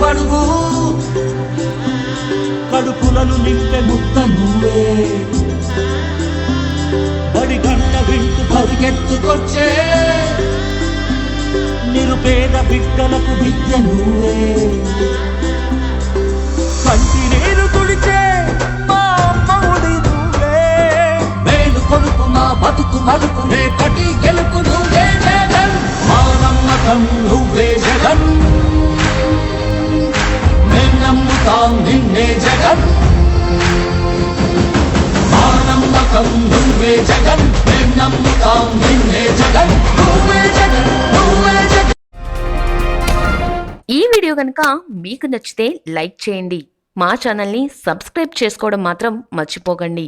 బడుగు కడుపులను నింపే ముద్ద నువ్వే బడి గంట వింటూ పరిగెత్తుకొచ్చే నిరుపేద బిడ్డలకు విద్య నువ్వే కంటి నీరు తుడిచే మా అమ్మఒడి నువ్వే మేలు కొడుకు మా బతుకు మలుపు రేపటి గెలుపు నువ్వే జగన్ మా నమ్మకం నువ్వే జగన్ మేం నమ్ముతాం నిన్నే జగన్ మా నమ్మకం నువ్వే జగన్ మేం నమ్ముతాం నిన్నే జగన్ నువ్వే జగన్ నువ్వే జగన్. ఈ వీడియో కనుక మీకు నచ్చితే లైక్ చేయండి, మా ఛానల్ని సబ్స్క్రైబ్ చేసుకోవడం మాత్రం మర్చిపోకండి.